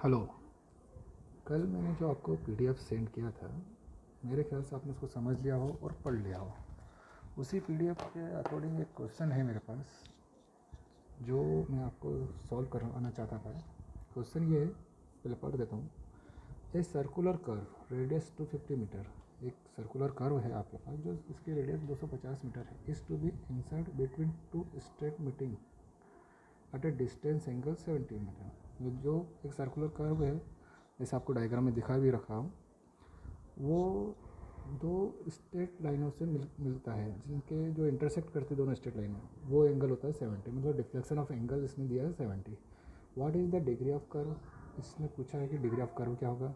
Hello. कल मैंने जो आपको पीडीएफ सेंड किया था, मेरे ख्याल से आपने उसको समझ लिया हो और पढ़ लिया हो। उसी पीडीएफ के अकॉर्डिंग एक क्वेश्चन है मेरे पास जो मैं आपको सॉल्व करवाना चाहता था। क्वेश्चन ये है, पहले पढ़ देता हूँ। A circular curve radius 250 metre, एक सर्कुलर कर्व है आपके पास जो इसकी रेडियस 250 मीटर है, is to be insert between two straight meeting at a distance angle 70 metre. जो एक सर्कुलर कर्व है, जैसे आपको डायग्राम में दिखा भी रखा हूँ, वो दो स्ट्रेट लाइनों से मिलता है, जिनके जो इंटरसेक्ट करती दोनों स्ट्रेट लाइनों, वो एंगल होता है 70। मतलब डिफ्लेक्शन ऑफ एंगल इसने दिया है 70। What is the degree of curve? इसने पूछा है कि डिग्री ऑफ कर्व क्या होगा।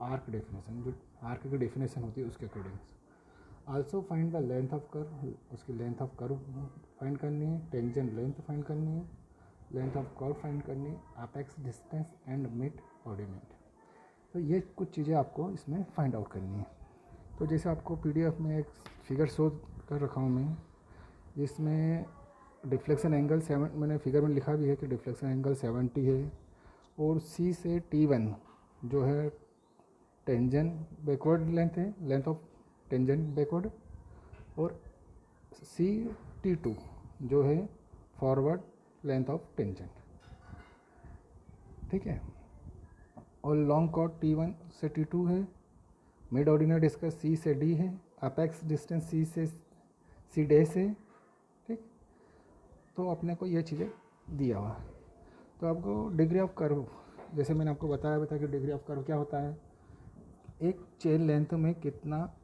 आर्क डेफिनेशन, जो आर्क की डेफिनेशन होती है उसके according. Also find the length of curve, उसकी लेंथ ऑफ कर्व फाइंड करनी है, टेंजेंट लेंथ फाइंड करनी है, लेंथ ऑफ कर्व फाइंड करनी, apex distance and mid ordinate. तो ये कुछ चीज़ें आपको इसमें फाइंड आउट करनी है। तो जैसे आपको पीडीएफ में एक फिगर शो कर रखा हूँ मैं, जिसमें डिफ्लेक्शन एंगल मैंने फिगर में लिखा भी है कि डिफ्लेक्शन एंगल 70 है, और सी से T1 जो है टेंजेंट बैकवर्ड लेंथ है, लेंथ ऑफ टेंजेंट बैकवर्ड, और सी T2 जो है फॉरवर्ड लेंथ ऑफ टेंजेंट। ठीक है। और लॉन्ग कॉर्ड T1 से T2 है, मिड ऑर्डिनेट इसका C से D है, अपेक्स डिस्टेंस C से C डैश है। ठीक। तो अपने को ये चीज़ें दिया हुआ। तो आपको डिग्री ऑफ कर्व, जैसे मैंने आपको बताया कि डिग्री ऑफ कर्व क्या होता है, एक चेन लेंथ में कितना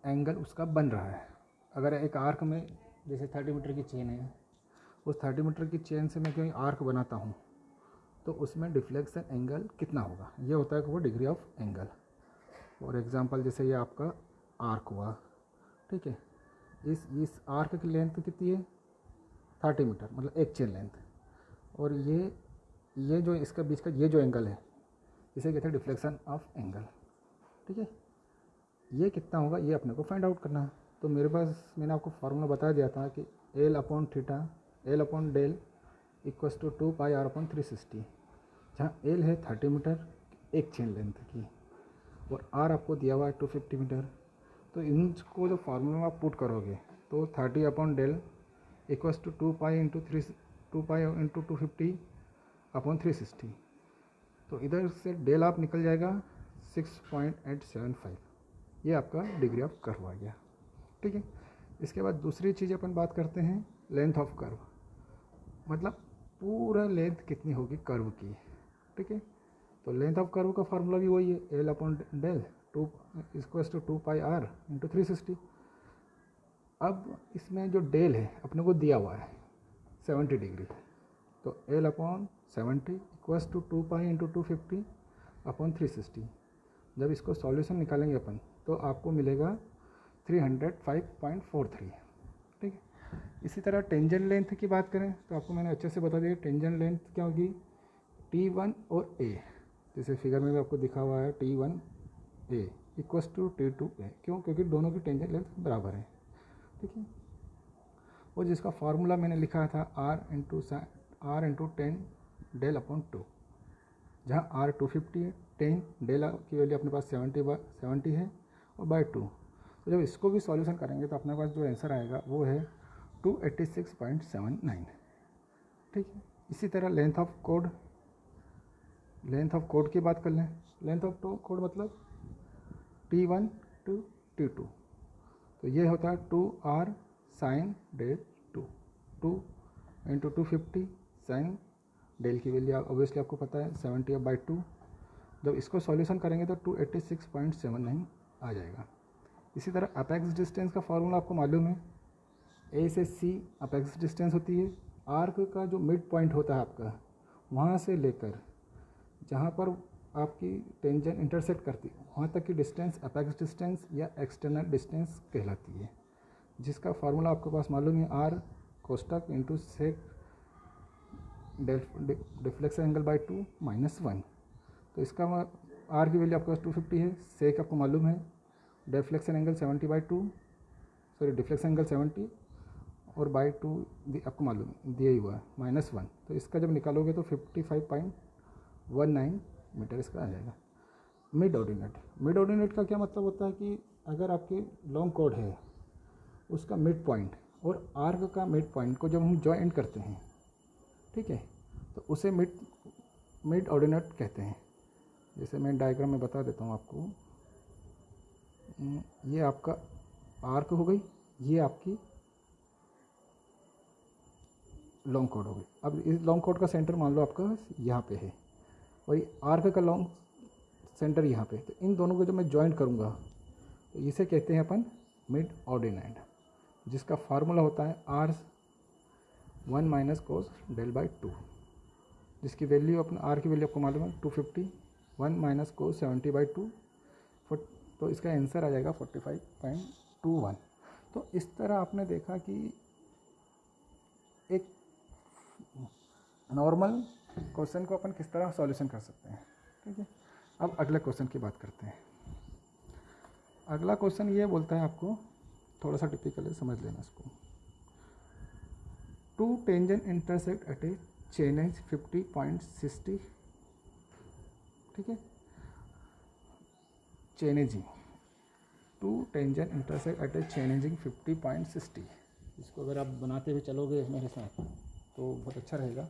एंगल उसका बन रहा है। अगर एक आर्क में जैसे 30 मीटर की चेन है, उस 30 मीटर की चेन से मैं कोई आर्क बनाता हूँ, तो उसमें डिफ्लेक्शन एंगल कितना होगा, ये होता है कि वो degree of angle. For example जैसे ये आपका आर्क हुआ, ठीक है, इस आर्क की लेंथ कितनी है 30 मीटर, मतलब एक चेन लेंथ। और ये जो इसका बीच का ये जो एंगल है, इसे कहते हैं डिफ्लेक्शन ऑफ एंगल। ठीक है, ये कितना होगा ये अपने को फाइंड आउट करना है। तो मेरे पास मैंने आपको फार्मूला बता दिया था कि L upon theta, L upon del equals to 2πr/360, जहाँ एल है 30 मीटर एक चेन लेंथ की, और आर आपको दिया हुआ है 250 मीटर। तो इनको जो फार्मूला आप पुट करोगे तो 30 अपॉन डेल इक्वस टू 2π/250/360। तो इधर से डेल आप निकल जाएगा 6.875। ये आपका डिग्री ऑफ कर्व आ गया। ठीक है। इसके बाद दूसरी चीज़ अपन बात करते हैं लेंथ ऑफ कर्व, मतलब पूरा लेंथ कितनी होगी कर्व की। ठीक है। तो लेंथ ऑफ कर्व का फार्मूला भी वही है, एल अपॉन डेल 2/2πr/360। अब इसमें जो डेल है अपने को दिया हुआ है 70 डिग्री, तो एल अपॉन 70 इक्वस टू 2π/250/360। जब इसको सॉल्यूशन निकालेंगे अपन तो आपको मिलेगा 305.43। ठीक है। इसी तरह टेंजेंट लेंथ की बात करें तो आपको मैंने अच्छे से बता दिया टेंजेंट लेंथ क्या होगी, T1 और A, जैसे फिगर में भी आपको दिखा हुआ है T1A इक्वस टू T2A। क्यों? क्योंकि दोनों की टेंजेंट लेंथ बराबर है। ठीक है। और जिसका फार्मूला मैंने लिखा था R इंटू 10 डेल अपॉन 2, जहाँ R 250 है, 10 डेल की वैल्यू अपने पास 70 है, और बाय 2। तो जब इसको भी सॉल्यूशन करेंगे तो अपने पास जो आंसर आएगा वो है 286.79। ठीक है। इसी तरह लेंथ ऑफ कोड की बात कर लें। लेंथ ऑफ कोड मतलब T1 टू T2, तो ये होता है 2R sine del 2 into 250 sine del की वैल्यू ऑब्वियसली आपको पता है 70/2। जब इसको सॉल्यूशन करेंगे तो 286.79 आ जाएगा। इसी तरह अपेक्स डिस्टेंस का फार्मूला आपको मालूम है, ए से सी अपेक्स डिस्टेंस होती है। आर्क का जो मिड पॉइंट होता है आपका, वहाँ से लेकर जहाँ पर आपकी टेंजेंट इंटरसेक्ट करती है वहाँ तक की डिस्टेंस अपेक्स डिस्टेंस या एक्सटर्नल डिस्टेंस कहलाती है, जिसका फार्मूला आपके पास मालूम है, आर कोष्टक into sec deflection angle by 2 - 1। तो इसका आर की वैल्यू आपके पास 250 है, सेक आपको मालूम है deflection angle 70/2, sorry deflection angle 70 और बाय 2 आपको मालूम दिया ही हुआ है -1। तो इसका जब निकालोगे तो 19 मीटर इसका आ जाएगा। मिड ऑर्डिनेट का क्या मतलब होता है कि अगर आपके लॉन्ग कॉर्ड है उसका मिड पॉइंट और आर्क का मिड पॉइंट को जब हम जॉइंट करते हैं, ठीक है, तो उसे मिड ऑर्डिनेट कहते हैं। जैसे मैं डायग्राम में बता देता हूँ आपको। ये आपका आर्क हो गई, ये आपकी लॉन्ग कॉर्ड हो गई। अब इस लॉन्ग कॉर्ड का सेंटर मान लो आपका यहाँ पे है और ये आर्क का लॉन्ग सेंटर यहाँ पे, तो इन दोनों को जब मैं जॉइंट करूँगा तो इसे कहते हैं अपन मिड ऑर्डिनेट, जिसका फार्मूला होता है R1 minus cos del by 2, जिसकी वैल्यू अपन आर की वैल्यू आपको मालूम है 250, 1 माइनस कोस 70/2, तो इसका आंसर आ जाएगा 45.21। तो इस तरह आपने देखा कि एक नॉर्मल क्वेश्चन को अपन किस तरह सॉल्यूशन कर सकते हैं, ठीक है। अब अगले क्वेश्चन की बात करते हैं। अगला क्वेश्चन ये बोलता है आपको, थोड़ा सा टिपिकल है, समझ लेना इसको। 2 tangent intersect at a chain as 50.60, ठीक है, chainage 2 tangent intersect at a chainage 50.60। इसको अगर आप बनाते हुए चलोगे मेरे साथ तो बहुत अच्छा रहेगा।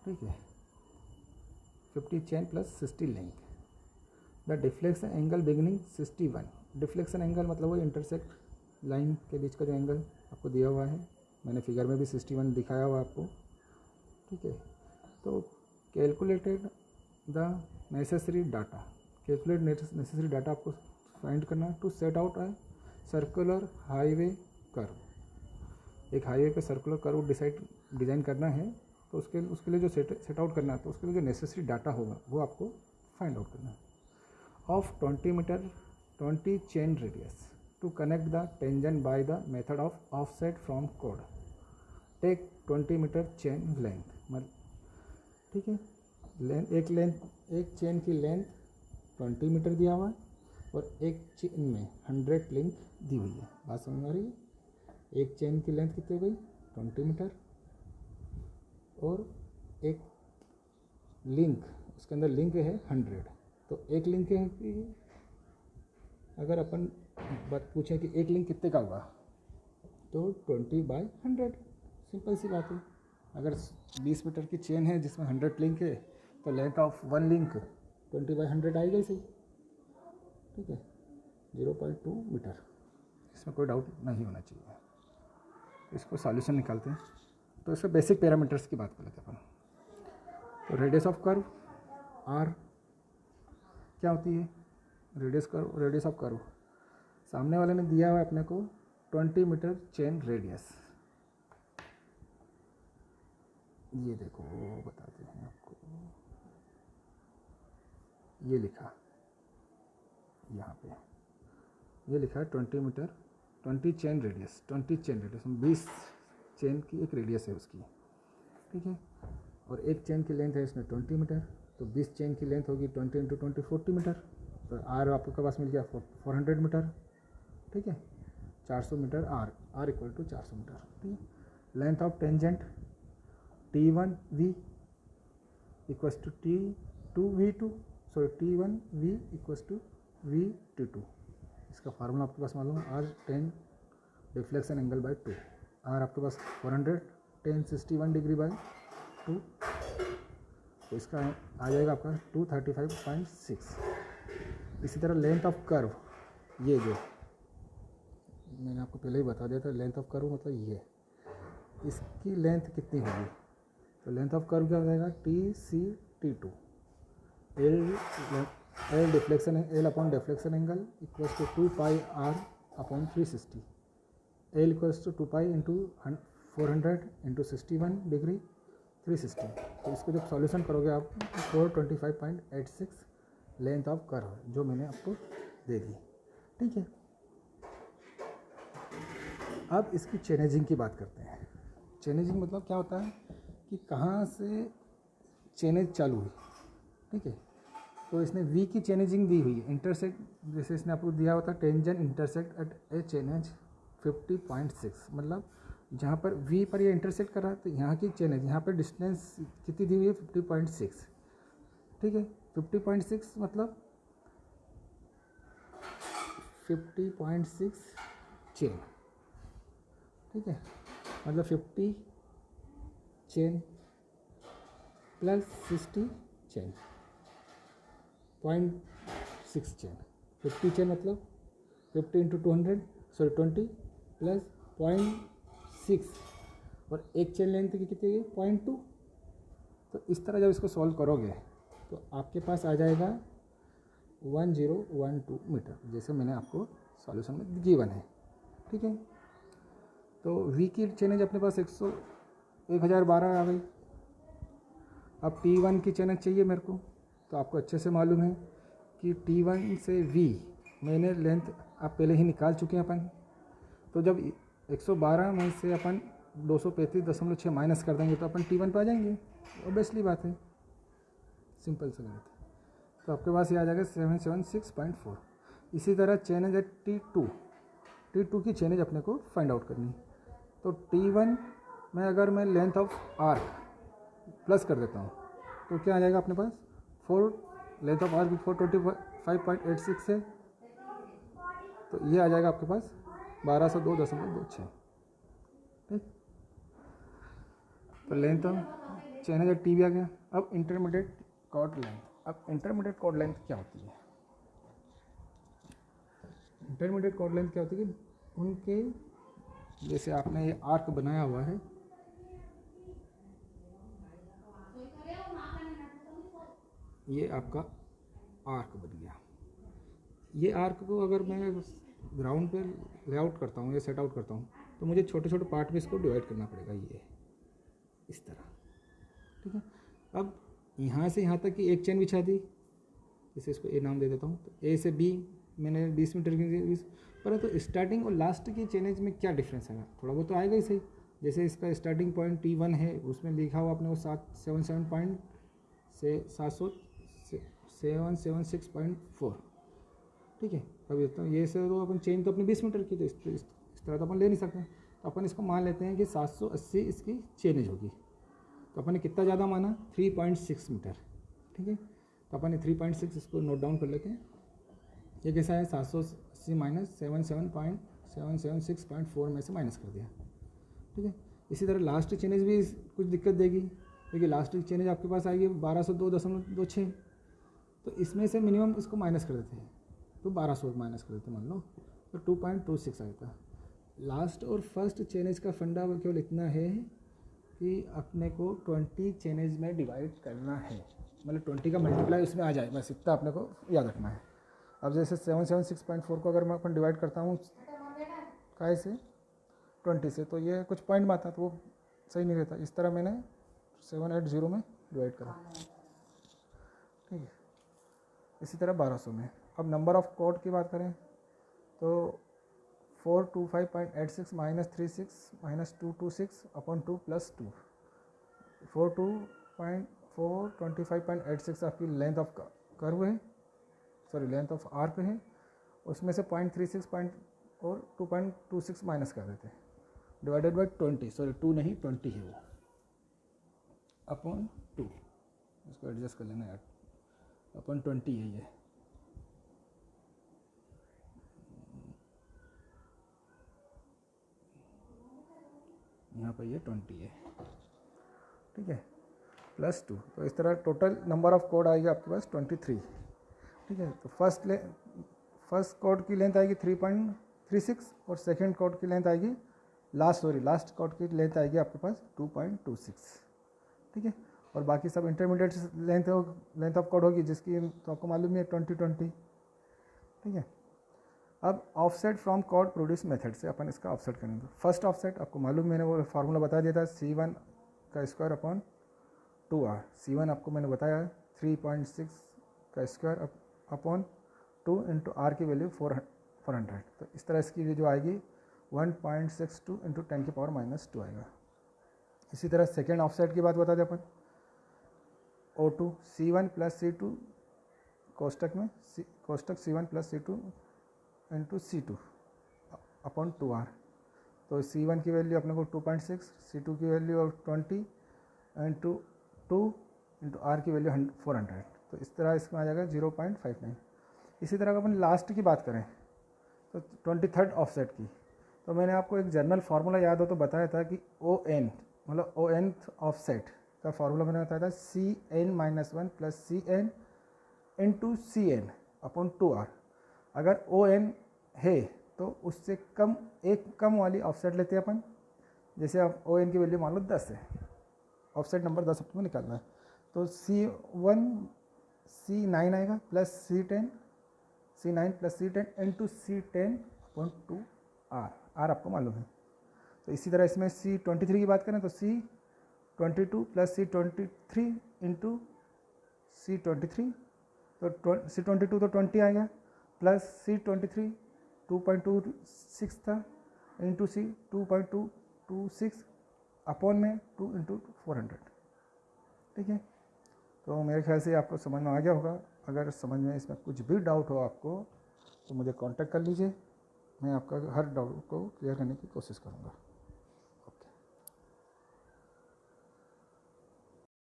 ठीक है, 50 chain plus 60 length. The deflection angle beginning 61। Deflection angle मतलब वो इंटरसेक्ट लाइन के बीच का जो एंगल आपको दिया हुआ है, मैंने फिगर में भी 61 दिखाया हुआ आपको, ठीक है। तो calculated the necessary data, calculate necessary data आपको फाइंड करना है। To set out a circular highway curve, एक हाईवे पे सर्कुलर कर्व डिज़ाइन करना है, तो उसके लिए जो सेट आउट करना है, तो उसके लिए जो नेसेसरी डाटा होगा वो आपको फाइंड आउट करना है। Of 20 metre 20 chain radius to connect the tangent by the method of offset from कोड, टेक 20 मीटर चेन लेंथ, ठीक है। एक चेन की लेंथ 20 मीटर दिया हुआ है और एक चेन में 100 लिंक दी हुई है। बात समझ में आ रही है? एक चेन की लेंथ कितनी हो गई 20 मीटर और एक लिंक, उसके अंदर लिंक है 100। तो एक लिंक है कि अगर अपन बात पूछें कि एक लिंक कितने का होगा, तो 20/100, सिंपल सी बात है। अगर 20 मीटर की चेन है जिसमें 100 लिंक है, तो लेंथ ऑफ वन लिंक 20/100 आएगा ही सही, ठीक है, 0.2 मीटर। इसमें कोई डाउट नहीं होना चाहिए। इसको सॉल्यूशन निकालते हैं। तो इसमें बेसिक पैरामीटर्स की बात कर लेते हैं अपन। तो रेडियस ऑफ कर्व आर क्या होती है, रेडियस ऑफ कर्व सामने वाले ने दिया हुआ है अपने को 20 मीटर चेन रेडियस। ये देखो बताते हैं आपको, ये लिखा यहाँ पे, ये लिखा है 20 मीटर 20 चेन रेडियस, 20 चेन की एक रेडियस है उसकी, ठीक है। और एक चेन की लेंथ है इसमें 20 मीटर, तो 20 चेन की लेंथ होगी 20 × 20 40 मीटर। तो आर आपके पास मिल गया 400 मीटर, ठीक है, 400 metre R equal to 400 metre, ठीक है। Length of tangent T1V equals to T2V2, sorry T1V equals to V2। इसका फार्मूला आपके पास मालूम है, R 10 deflection angle by 2, R आपके पास 400 10 61 डिग्री बाय 2, तो इसका आ जाएगा आपका 235.6। इसी तरह लेंथ ऑफ कर्व, ये जो मैंने आपको पहले ही बता दिया था, लेंथ ऑफ कर्व मतलब ये, इसकी लेंथ कितनी होगी, तो लेंथ ऑफ कर्व क्या हो जाएगा TC/T2, L deflection L upon deflection angle equals to 2πr/360, L equals to 2π into 400 into 61 degree 360। तो इसको जब सॉल्यूशन करोगे आप 425.86 लेंथ ऑफ कर्व जो मैंने आपको दे दी, ठीक है। अब इसकी चेनेजिंग की बात करते हैं। चेनेजिंग मतलब क्या होता है कि कहाँ से चेनेज चालू हुई, ठीक है। तो इसने V की चेनेजिंग दी हुई है, इंटरसेक्ट, जैसे इसने आपको दिया हुआ था tangent intersect at A chainage 50.6, मतलब जहाँ पर V पर ये इंटरसेक्ट कर रहा है तो यहाँ की चेन है, यहाँ पर डिस्टेंस कितनी दी हुई है 50.6, ठीक है। 50.6 मतलब 50.6 चेन, ठीक है, मतलब 50 chain plus 60 chain, 0.6 chain. 50 chain मतलब 50 इंटू 200 सॉरी 20 प्लस 0.6 और एक चेन लेंथ की कितनी है 0.2। तो इस तरह जब इसको सॉल्व करोगे तो आपके पास आ जाएगा 1012 मीटर, जैसे मैंने आपको सॉल्यूशन में गिवन है, ठीक है। तो V की चेनेज अपने पास 1012 आ गई। अब T1 की चेनेज चाहिए मेरे को, तो आपको अच्छे से मालूम है कि T1 से V मैंने लेंथ आप पहले ही निकाल चुके हैं अपन। तो जब 112 में से अपन 235.6 माइनस कर देंगे तो अपन T1 पे आ जाएंगे, ऑब्वियसली बात है, सिंपल सी बात है। तो आपके पास ये आ जाएगा 776.4। इसी तरह चेनेज है T2 की चेनेज अपने को फाइंड आउट करनी। तो T1 में अगर मैं लेंथ ऑफ आर्क प्लस कर देता हूँ तो क्या आ जाएगा अपने पास 4, लेंथ ऑफ आर्क 425.86 है, तो ये आ जाएगा आपके पास 1202.26, ठीक। तो लेंथ ऑफ चेनेज है T भी आ गया। अब इंटरमीडिएट कॉर्ड लेंथ। अब इंटरमीडिएट कॉर्ड लेंथ क्या होती है? इंटरमीडिएट कॉर्ड लेंथ क्या होती है कि उनके, जैसे आपने ये आर्क बनाया हुआ है, ये आपका आर्क बन गया। ये आर्क को अगर मैं ग्राउंड पे लेआउट करता हूँ या सेट आउट करता हूँ तो मुझे छोटे छोटे पार्ट में इसको डिवाइड करना पड़ेगा, ये इस तरह, ठीक है। अब यहाँ से यहाँ तक की एक चेन बिछा दी, जैसे इसको ए नाम दे देता हूँ, तो ए से बी मैंने 20 मीटर की, परंतु स्टार्टिंग और लास्ट की चेनेज में क्या डिफरेंस है? थोड़ा बहुत तो आएगा ही सही। जैसे इसका स्टार्टिंग पॉइंट T1 है, उसमें लिखा हुआ अपने को 776.4, ठीक है। अब ये से तो अपन चेन तो अपनी 20 मीटर की, तो इस तरह तो अपन ले नहीं सकते, तो अपन इसको मान लेते हैं कि 780 इसकी चेनेज होगी। तो अपन ने कितना ज़्यादा माना 3.6 मीटर, ठीक है। तो अपन ने 3.6 इसको नोट डाउन कर लेते हैं। ये कैसा है 780 माइनस 776.4 में से माइनस कर दिया, ठीक है। इसी तरह लास्ट चेनेज भी कुछ दिक्कत देगी, देखिए लास्ट चेनेज आपके पास आएगी 1202.26, तो इसमें से मिनिमम इसको माइनस कर देते हैं, तो 1200 माइनस कर देते हैं मान लो, तो 2.26 आएगा। लास्ट और फर्स्ट चेनेज का फंडा केवल इतना है कि अपने को 20 चेनेज में डिवाइड करना है, मतलब 20 का मल्टीप्लाई उसमें आ जाए, बस इतना अपने को याद रखना है। अब जैसे 776.4 को अगर मैं अपन डिवाइड करता हूँ काय से 20 से, तो ये कुछ पॉइंट में आता तो वो सही नहीं रहता, इस तरह मैंने 780 में डिवाइड करा, ठीक है। इसी तरह 1200 में। अब नंबर ऑफ कॉर्ड की बात करें तो 425.86 माइनस 36 माइनस 226 अपॉन 2 प्लस 2, 425.86 आपकी लेंथ ऑफ कर्व है, सॉरी लेंथ ऑफ आर्क है, उसमें से 0.36 और 2.26 माइनस कर देते हैं, डिवाइडेड बाई 20, सॉरी 2 नहीं 20 है वो, अपॉन 2, इसको एडजस्ट कर लेना यार, अपॉन 20 है ये, यहाँ पर ये 20 है, ठीक है, प्लस 2। तो इस तरह टोटल नंबर ऑफ कोड आएगी आपके पास 23, ठीक है। तो फर्स्ट कोड की लेंथ आएगी 3.36 और सेकंड कोड की लेंथ आएगी लास्ट कोड की लेंथ आएगी आपके पास 2.26, ठीक है। और बाकी सब इंटरमीडिएट लेंथ ऑफ कोड होगी, जिसकी तो आपको मालूम है 20, ठीक है। अब offset from code produce method से अपन इसका ऑफसेट करेंगे। फर्स्ट ऑफसेट आपको मालूम, मैंने वो फार्मूला बता दिया था, C1 का स्क्वायर अपॉन 2R। C1 आपको मैंने बताया 3.6 का स्क्वायर अपॉन 2 इंटू R की वैल्यू 400। तो इस तरह इसकी जो आएगी 1.62 इंटू 10 की पावर -2 आएगा। इसी तरह सेकेंड ऑफसेट की बात बता दें अपन, O2 C1 plus C2 कोष्टक C1 plus C2 into C2 upon 2R। तो C1 की वैल्यू अपने को 2.6, C2 की वैल्यू 20 इंटू 2 इंटू R की वैल्यू 400, तो इस तरह इसमें आ जाएगा 0.59। इसी तरह अपन लास्ट की बात करें तो 23rd ऑफसेट की, तो मैंने आपको एक जनरल फार्मूला याद हो तो बताया था कि ON मतलब ONth ऑफसेट का फार्मूला मैंने बताया था CN-1 plus CN into CN upon 2R। अगर ON है तो उससे कम एक कम वाली ऑफसेट लेते हैं अपन, जैसे आप ON की वैल्यू मान लो 10 है, ऑफसेट नंबर 10 आपको निकालना है, तो C1 C9 आएगा plus C9 plus C10 into C10 upon 2R, R आपको मालूम है। तो इसी तरह इसमें C23 की बात करें तो C22 plus C23 into C23, तो C22 तो 20 आएगा प्लस C23 2.26 था इंटू C 2.226 अपॉन में 2 इंटू 400। ठीक है, तो मेरे ख्याल से आपको समझ में आ गया होगा। अगर समझ में इसमें कुछ भी डाउट हो आपको तो मुझे कांटेक्ट कर लीजिए, मैं आपका हर डाउट को क्लियर करने की कोशिश करूँगा।